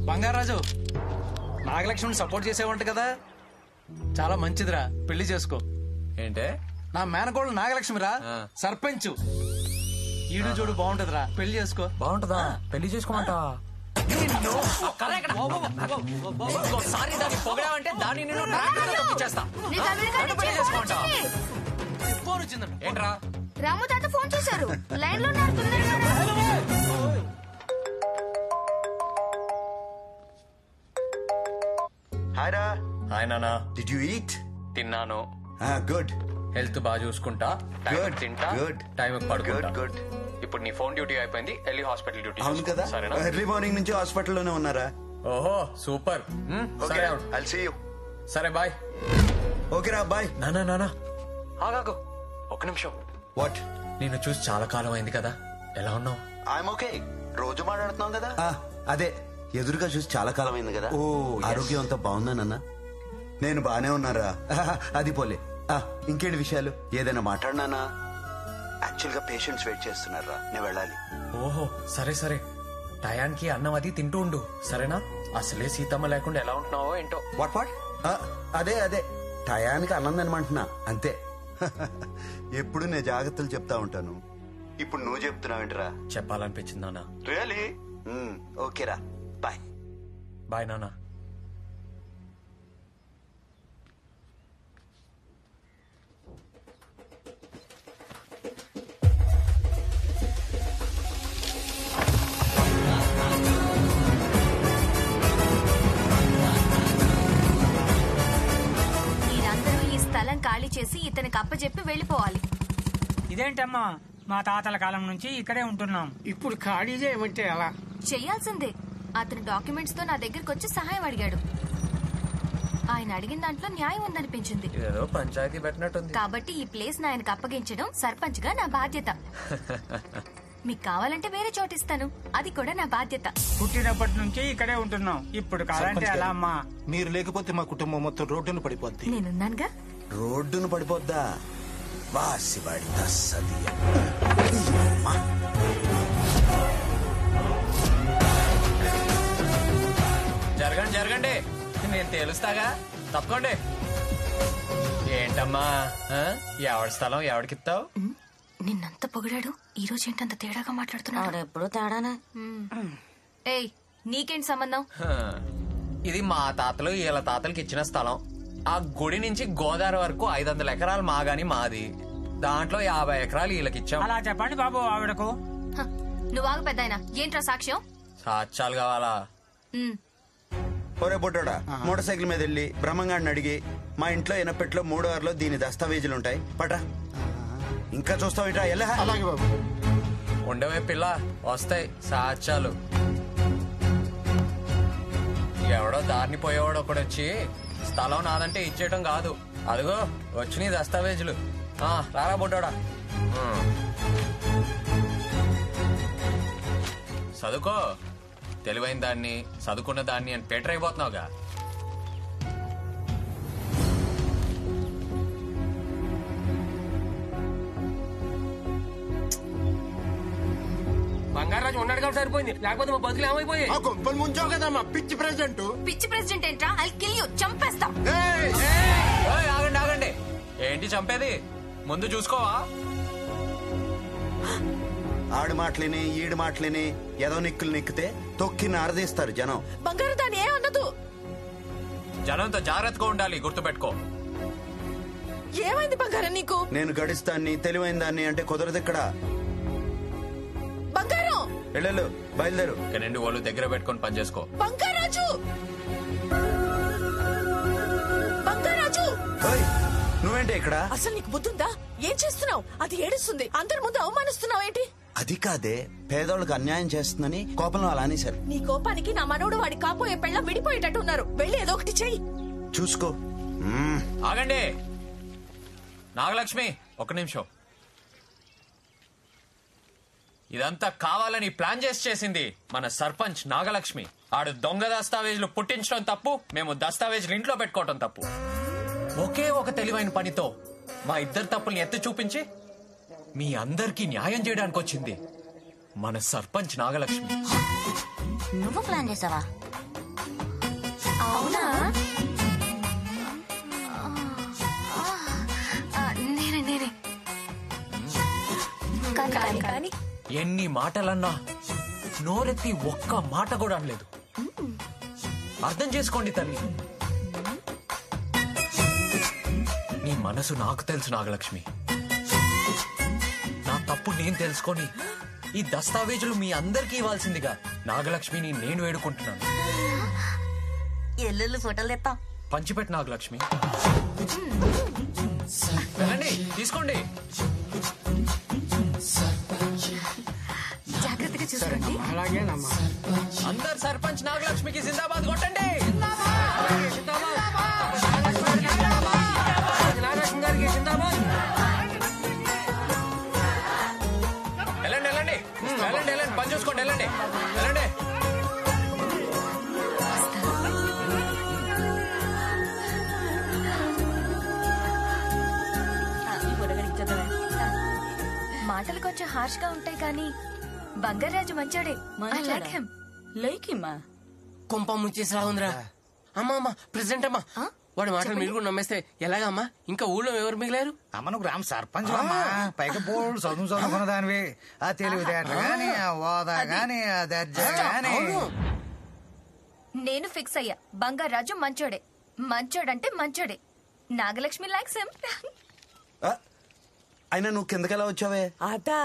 Bangarraju, నాగలక్ష్మిని support చేసేవంట కదా, చాలా మంచిదిరా, పెళ్లి చేసుకో. ఏంటే? నా మేనకోళ్ళు నాగలక్ష్మిరా, సర్పంచ్. ఈడు చూడు బాగుంటదిరా, పెళ్లి చేసుకో. బాగుంటదా? పెళ్లి చేసుకోమంటా? ఒకసారి దాన్ని పొగడావంటే దాన్ని నేను చేస్తా. ఫోన్ వచ్చిందంట. ఏంట్రా? రాము తాత ఫోన్ చేశారు, లైన్ లో ఉన్నారు. హాయ్ రా. హాయ్ నానా. Did you eat? తిన్నాను. గుడ్. హెల్త్ బాగా చూసుకుంటా, టైం తింటా, టైం పడుకుంటా. గుడ్. ఇప్పుడు నీ ఫోన్ డ్యూటీ అయిపోయింది, వెళ్ళి హాస్పిటల్ డ్యూటీ. అవును కదా, సరేనా? ఎర్లీ మార్నింగ్ నుంచి హాస్పిటల్లోనే ఉన్నారా? ఓహో సూపర్. సరే ఐల్ సీ యు. సరే బాయ్. ఓకే రా, బాయ్. నానా నానా ఆగాకు ఒక నిమిషం. వాట్? నిన్ను చూసి చాలా కాలం అయింది కదా, ఎలా ఉన్నావు? I'm okay. రోజు మాట్లాడుతున్నాం కదా. అదే, ఎదురుగా చూసి చాలా కాలం అయింది కదా. ఓ, ఆరోగ్యం అంతా బాగుందానన్నా? నేను బానే ఉన్నారా. అది పోలే. ఇంకేంటి విషయాలు? ఏదైనా మాట్లాడినానా? యాక్చువల్ గా పేషెంట్స్ వెయిట్ చేస్తున్నారా, నేను వెళ్ళాలి. ఓహో సరే సరే, టయానికి అన్నం అది తింటూ ఉండు, సరేనా? అసలే సీతమ్మ లేకుండా ఎలా ఉంటున్నావో ఏంటో. What what? అదే అదే, టయానికి అన్నం తినమంటున్నా అంతే. ఎప్పుడు నేను జాగ్రత్తలు చెప్తా ఉంటాను, ఇప్పుడు నువ్వు చెప్తున్నావేంటిరా? చెప్పాలనిపించింది నాన్న. రియలీ? ఓకేరా, బాయ్. బాయ్ నాన్న. ఖాళీ చేసి ఇతనికి అప్పచెప్పి వెళ్ళిపోవాలి. ఇదేంటమ్మా, మా తాతల కాలం నుంచి ఇక్కడే ఉంటున్నాం, ఇప్పుడు ఖాళీ చేయమంటే ఎలా? చెయ్యాల్సిందే. అతని డాక్యుమెంట్స్ తో నా దగ్గరకు వచ్చి సహాయం అడిగాడు. ఆయన అడిగిన దాంట్లో న్యాయం ఉందనిపించింది. ఏదో పంచాయతీ పెట్టినట్టుంది. కాబట్టి ఈ ప్లేస్ ఆయనకు అప్పగించడం సర్పంచ్ గా నా బాధ్యత. మీకు కావాలంటే వేరే చోటు ఇస్తాను, అది కూడా నా బాధ్యత. పుట్టినప్పటి నుంచి ఇక్కడే ఉంటున్నాం, ఇప్పుడు కావాలంటే ఎలా అమ్మా? మీరు లేకపోతే మా కుటుంబం మొత్తం రోడ్డును పడిపోద్ది. నేనున్నానుగా. రోడ్డును పడిపోద్దా? వాసివాడి జరగండి జరగండి, నేను తేలుస్తాగా, తప్పకోండి. ఏంటమ్మా, ఎవడి స్థలం ఎవడికిస్తావు? నిన్నంత పొగిడాడు, ఈ రోజు ఏంటంత తేడాగా మాట్లాడుతున్నాడు? ఎప్పుడు తేడానే. ఏయ్, నీకేంటి సంబంధం? ఇది మా తాతలు వీళ్ళ తాతలకి ఇచ్చిన స్థలం. ఆ గుడి నుంచి గోదావరి వరకు 500 ఎకరాలు మాగాని మాది, దాంట్లో 50 ఎకరాలు వీళ్ళకిచ్చాం. అలా చెప్పండి బాబు ఆవిడకు. నువ్వు ఆగు పెద్దాయన, ఏంట్రా సాక్ష్యం? సాక్ష్యాలు కావాలా? ఒరే బొట్టోడా, మోటార్ సైకిల్ మీద వెళ్ళి బ్రహ్మంగాడిని అడిగి, మా ఇంట్లో ఎనపెట్లో 3 దీని దస్తావేజులుంటాయి, పట్రా. ఇంకా చూస్తావు? అలాగే బాబు. ఉండవే పిల్ల, వస్తాయి సాక్ష్యాలు. ఎవడో దారిని పోయేవాడు ఒకడొచ్చి స్థలం నాదంటే ఇచ్చేయటం కాదు. అదిగో వచ్చినాయి దస్తావేజులు. రారా బొడ్డోడా, చదువుకో. తెలివైన దాన్ని, చదువుకున్న దాన్ని అని పేటర్ అయిపోతున్నావుగా. బంగారాజు ఉన్నాడు కాబట్టి సరిపోయింది, లేకపోతే మా బతుకులు ఏమైపోయి. ముంచావు కదమ్మా పిచ్చి ప్రెసిడెంట్. పిచ్చి ప్రెసిడెంట్ ఏంట్రా? ఐ కిల్ యు, చంపేస్తా. ఆగండి ఆగండి, ఏంటి చంపేది? ముందు చూసుకోవా? ఆడు మాటలేని ఈడు మాటలేని ఏదో నిక్కులు నిక్కితే తొక్కి నారదీస్తారు జనం. బంగారు దాన్ని ఏమన్నదు. జనంతో జాగ్రత్తగా ఉండాలి, గుర్తుపెట్టుకో. ఏమైంది బంగారం నీకు? నేను గడిస్తాన్ని, తెలివైన దాన్ని అంటే కుదరదు ఇక్కడ. బంగారం వెళ్ళు, బయలుదేరు. ఇక్కడ నుండి వాళ్ళు దగ్గర పెట్టుకొని పని చేసుకో. బంగారాజు, బంగారాజు, నువ్వేంటి ఇక్కడ? అసలు నీకు బుద్ధుందా? ఏం చేస్తున్నావు? అది ఏడుస్తుంది, అందరి ముందు అవమానిస్తున్నావు ఏంటి? అది కాదే, పేదోళ్ళకి అన్యాయం చేస్తుందని కోపంలో అలా అనేశారు. నీ కోపానికి నా మనోడు వాడి కాపోయే పెళ్ళం విడిపోయేటట్టు ఉన్నారు. వెళ్ళి ఏదో ఒకటి చెయ్యి. చూసుకో. ఆగండి నాగలక్ష్మి, ఒక నిమిషం. ఇదంతా కావాలని ప్లాన్ చేసింది మన సర్పంచ్ నాగలక్ష్మి. ఆడు దొంగ దస్తావేజులు పుట్టించడం తప్పు, మేము దస్తావేజులు ఇంట్లో పెట్టుకోవటం తప్పు. ఒకే ఒక తెలివైన పనితో మా ఇద్దరు తప్పుల్ని ఎత్తి చూపించి మీ అందరికీ న్యాయం చేయడానికి వచ్చింది మన సర్పంచ్ నాగలక్ష్మి. నువ్వు ప్లాన్ చేసావా? అవునా? నేనే కానీ ఎన్ని మాటలన్నా నోరెత్తి ఒక్క మాట కూడా అనలేదు. అర్థం చేసుకోండి తల్లి. నీ మనసు నాకు తెలుసు నాగలక్ష్మి. నా తప్పు నేను తెలుసుకొని ఈ దస్తావేజులు మీ అందరికీ ఇవ్వాల్సిందిగా నాగలక్ష్మిని నేను వేడుకుంటున్నాను. ఎల్లుళ్ళు ఫోటోలు తెస్తాం. పంచిపెట్టు నాగలక్ష్మి. వెళ్ళండి, తీసుకోండి. జాగ్రత్తగా చూసుకోండి. అలాగేనమ్మా. అందరు సర్పంచ్ నాగలక్ష్మికి జిందాబాద్ కొట్టండి. వెళ్ళండి వెళ్ళండి వెళ్ళండి వెళ్ళండి, పని చూసుకోండి. వెళ్ళండి వెళ్ళండి. మాటలు కొంచెం హార్ష్ గా ఉంటాయి కానీ బంగారాజు మంచోడే. I like him. లేకిమ్మా కుంపం ముచ్చేసిలా ఉందిరా. అమ్మా అమ్మా ప్రెసిడెంట్ అమ్మా, వాడి మాటలు మీరు కూడా నమ్మేస్తే ఎలాగమ్మా? ఇంకా ఊళ్ళో ఎవరు మిగిలారు? అమ్మను గ్రామ సర్పంచ్ పైకి పోడు చదువుకున్న దానివి. ఆ తెలివితేటలు గాని, ఆ హోదా గాని, ఆ దర్జా గాని. నేను ఫిక్స్ అయ్యా, బంగారాజు మంచోడే. మంచోడంటే మంచోడే. Nagalakshmi likes him. అయినా నువ్వు కిందకెలా వచ్చావే? అదా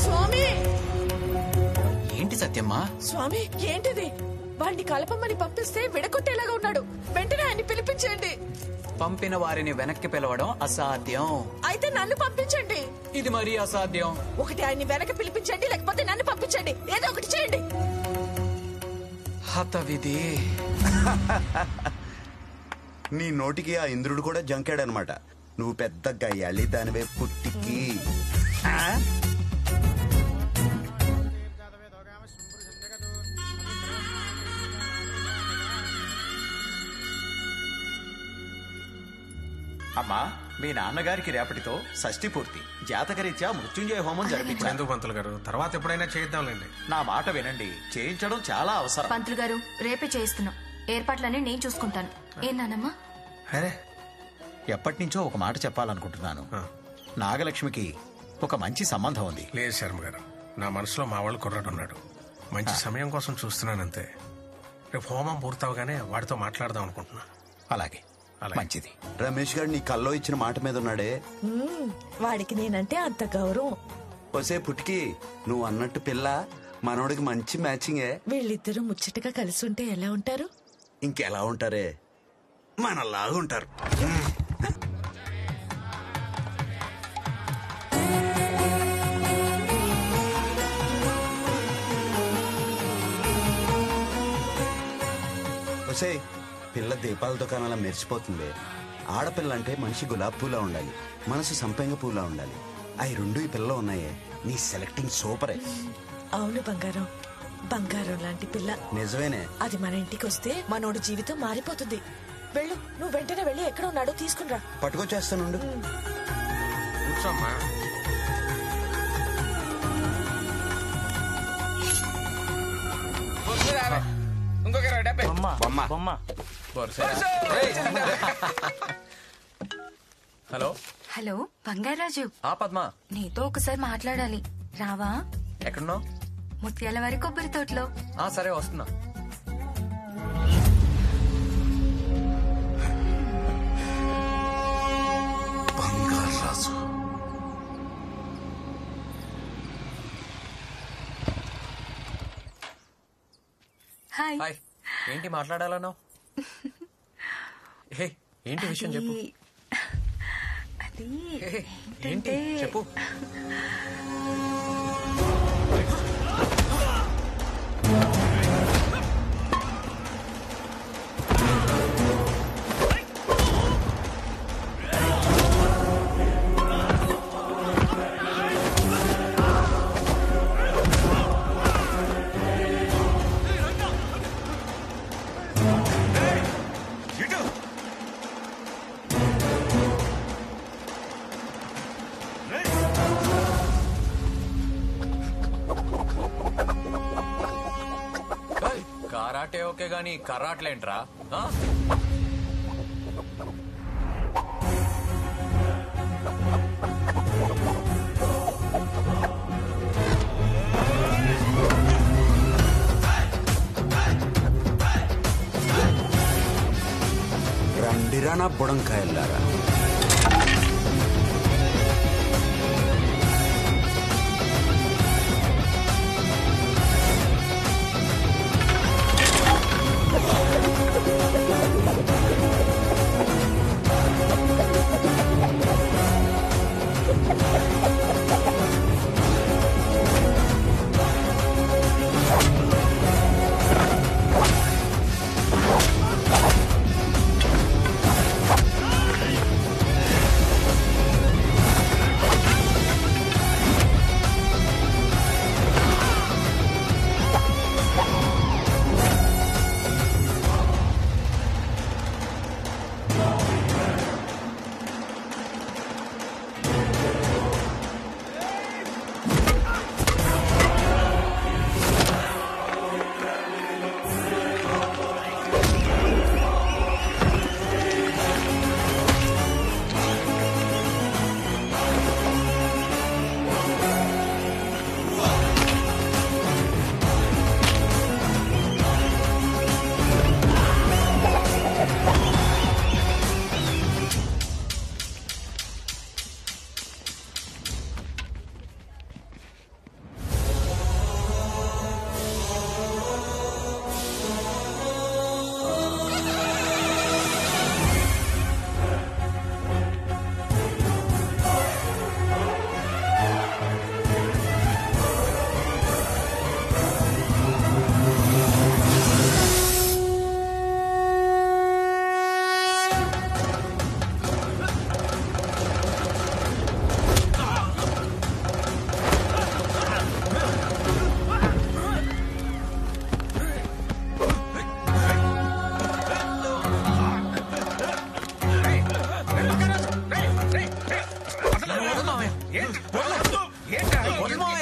స్వామి. ఏంటి సత్యమ్మా? స్వామి ఏంటిది? వాడిని కలపమని పంపిస్తే విడగొట్టేలాగా ఉన్నాడు. వెంటనే ఆయన్ని పిలిపించండి. పంపిన వారిని వెనక్కి పిలవడం అసాధ్యం. అయితే నన్ను పంపించండి. ఇది మరీ అసాధ్యం. ఒకటి ఆయన్ని వెనక్కి పిలిపించండి, లేకపోతే నన్ను పంపించండి. ఏదో ఒకటి చేయండి. హతవిధి. నీ నోటికి ఆ ఇంద్రుడు కూడా జంకాడనమాట. నువ్వు పెద్ద గయ్యాలి దానివే పుట్టికి. అమ్మా, మీ నాన్నగారికి రేపటితో షష్ఠి పూర్తి. జాతకరీత్యా మృత్యుంజయ హోమం జరిపించారు. పంతులు గారు, తర్వాత ఎప్పుడైనా చేద్దాంలేండి. నా మాట వినండి, చేయించడం చాలా అవసరం. పంతులు గారు రేపే చేయిస్తున్నాం. ఏర్పాట్లన్నీ నేను చూసుకుంటాను. ఏ నానమ్మా? అరే, ఎప్పటి నుంచో ఒక మాట చెప్పాలనుకుంటున్నాను. నాగలక్ష్మికి ఒక మంచి సంబంధం ఉంది. లేదు శర్మ గారు, నా మనసులో మా వాళ్ళు కుర్రాడు ఉన్నాడు. మంచి సమయం కోసం చూస్తున్నానంతే. రేపు హోమం పూర్తవగానే వాడితో మాట్లాడదాం అనుకుంటున్నా. అలాగే, మంచిది. రమేష్ గారు నీ కల్లో ఇచ్చిన మాట మీద ఉన్నాడే. వాడికి నేనంటే అంత గౌరవం. ఒసే పుట్టికి, నువ్వు అన్నట్టు పిల్ల మనోడికి మంచి మ్యాచింగే. వీళ్ళిద్దరూ ముచ్చటగా కలిసి ఉంటే ఎలా ఉంటారు? ఇంకెలా ఉంటారే, మనలాగా ఉంటారు. ఒసే, పిల్ల దీపాల దుకాణాల మెరిసిపోతుంది. ఆడపిల్ల అంటే మనిషి గులాబ్ పూలా ఉండాలి, మనసు సంపెంగ పూలా ఉండాలి. అవి రెండు ఈ పిల్ల ఉన్నాయే. నీ సెలెక్టింగ్ సూపరే. అవును బంగారం, బంగారం లాంటి పిల్ల. నిజమేనే. అది మన ఇంటికి వస్తే మనోడి జీవితం మారిపోతుంది. వెళ్ళు, నువ్వు వెంటనే వెళ్ళి ఎక్కడ ఉన్నాడో తీసుకునిరా. పట్టుకొచ్చేస్తానుండు. కూర్చోమ్మా. హలో హలో బంగారాజు, ఆ పద్మ, నీతో ఒకసారి మాట్లాడాలి. రావా? ఎక్కడున్నావు? ముత్యాల వారి కొబ్బరి తోటలో. సరే వస్తున్నా. బంగారాజు. హాయ్. హాయ్. ఏంటి మాట్లాడాలన్నావు? హే, ఏంటి విషయం చెప్పు. అది హే, ఏంటి చెప్పు. కరాటే ఓకే గాని కరాట్లేంట్రా? రండిరా నా బుడంకాయల్లారా.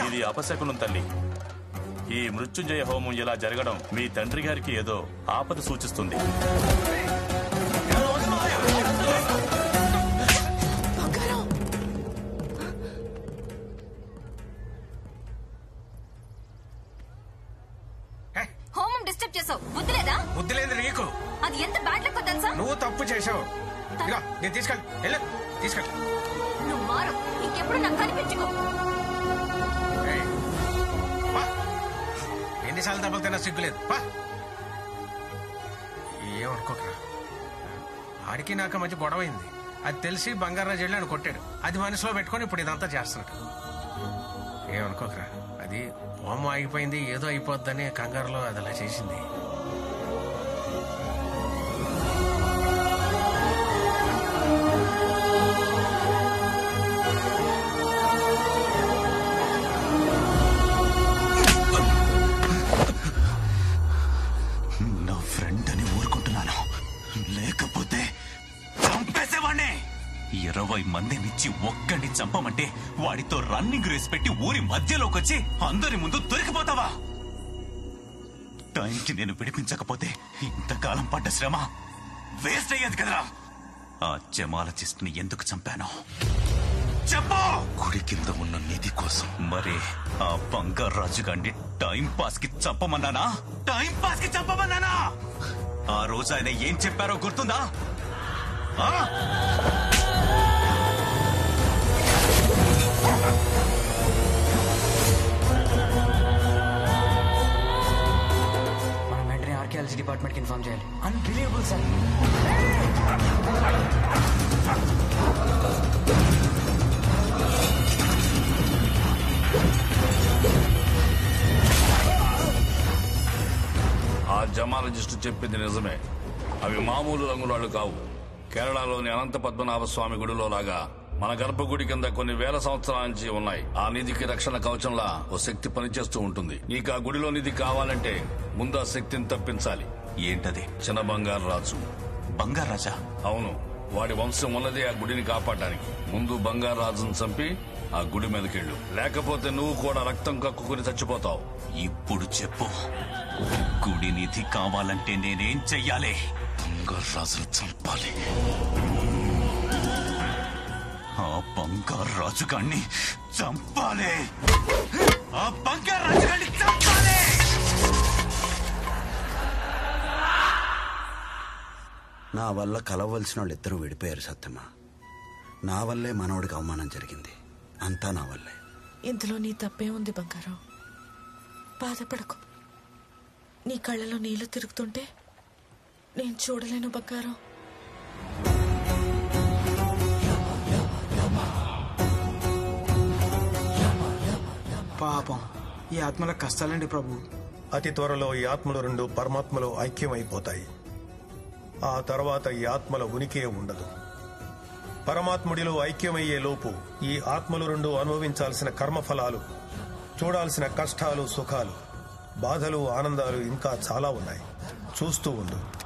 ఇది అపశకునం తల్లి. ఈ మృత్యుంజయ హోమం ఇలా జరగడం మీ తండ్రి గారికి ఏదో ఆపద సూచిస్తుంది. హోమం డిస్టర్బ్ చేసావు. బుద్ధి లేదా? బుద్ధి లేదు నీకు. అది ఎంత బ్యాడ్ లక్ తెలుసా? నువ్వు తప్పు చేసావు. నేను తీసుకెళ్ళి తీసుకెళ్ళి. నువ్వు మారు. ఇంకెప్పుడు నాకు కనిపించుకో. ఎన్నిసార్లు దెబ్బలు తిన్నా సిగ్గులేదు. ఏమనుకోకరా, ఆడికి నాకు మధ్య గొడవైంది. అది తెలిసి బంగారాజు వెళ్ళి అని కొట్టాడు. అది మనసులో పెట్టుకొని ఇప్పుడు ఇదంతా చేస్తున్నాడు. ఏమనుకోకరా, అది హోమం ఆగిపోయింది, ఏదో అయిపోద్దని కంగారులో అది అలా చేసింది. నా ఫ్రెండ్ అని ఊరుకుంటున్నాను, లేకపోతే చంపేసేవాణ్ణే. 20 మందినిచ్చి ఒక్కడిని చంపమంటే వాడితో రన్నింగ్ రేస్ పెట్టి ఊరి మధ్యలోకి వచ్చి అందరి ముందు దొరికిపోతావా? టైంకి నేను విడిపించకపోతే ఇంతకాలం పడ్డ శ్రమ వేస్ట్ అయ్యేది కదరా. ఆ జమాలజిస్ట్ ని ఎందుకు చంపాను చెప్పు. గుడి కింద ఉన్న నిధి కోసం. మరి ఆ బంగారాజు గారిని టైం పాస్ కి చంపమన్నానా? టైం పాస్ కి చంపమన్నానా? ఆ రోజు ఆయన ఏం చెప్పారో గుర్తుందా? మనం వెంటనే ఆర్కియాలజీ డిపార్ట్మెంట్ కి ఇన్ఫార్మ్ చేయాలి. Unbelievable sir. ఆ జమాలజిస్టు చెప్పింది నిజమే. అవి మామూలు రంగురాళ్ళు కావు. కేరళలోని అనంత పద్మనాభ స్వామి గుడిలో లాగా మన గర్భగుడి కింద కొన్ని వేల సంవత్సరాల నుంచి ఉన్నాయి. ఆ నిధికి రక్షణ కవచంలా ఓ శక్తి పనిచేస్తూ ఉంటుంది. నీకు ఆ గుడిలో నిధి కావాలంటే ముందు ఆ శక్తిని తప్పించాలి. ఏంటది? చిన్న బంగారు రాజు. బంగారాజా? అవును, వాడి వంశం ఉన్నదే ఆ గుడిని కాపాడడానికి. ముందు బంగారు రాజును చంపి ఆ గుడి మీదకెళ్ళు, లేకపోతే నువ్వు కూడా రక్తం కక్కుకుని చచ్చిపోతావు. ఇప్పుడు చెప్పు, గుడి నిధి కావాలంటే నేనేం చెయ్యాలి? బంగారాజును చంపాలి. ఆ బంగారాజుగాన్ని చంపాలి. ఆ బంగారాజుగాన్ని చంపాలి. నా వల్ల కలవలసిన వాళ్ళు ఇద్దరు విడిపోయారు సత్యమా. నా వల్లే మనవడికి అవమానం జరిగింది. అంతా నా వల్లే. ఇందులో నీ తప్పే ఉంది బంగారం. బాధపడకు. నీ కళ్ళలో నీళ్లు తిరుగుతుంటే నేను చూడలేను బంగారం. పాపం ఈ ఆత్మల కష్టాలండి ప్రభు. అతి త్వరలో ఈ ఆత్మలు రెండు పరమాత్మలో ఐక్యమైపోతాయి. ఆ తర్వాత ఈ ఆత్మల ఉనికే ఉండదు. పరమాత్ముడిలో ఐక్యమయ్యే లోపు ఈ ఆత్మలు రెండు అనుభవించాల్సిన కర్మఫలాలు, చూడాల్సిన కష్టాలు, సుఖాలు, బాధలు, ఆనందాలు ఇంకా చాలా ఉన్నాయి. చూస్తూ ఉండు.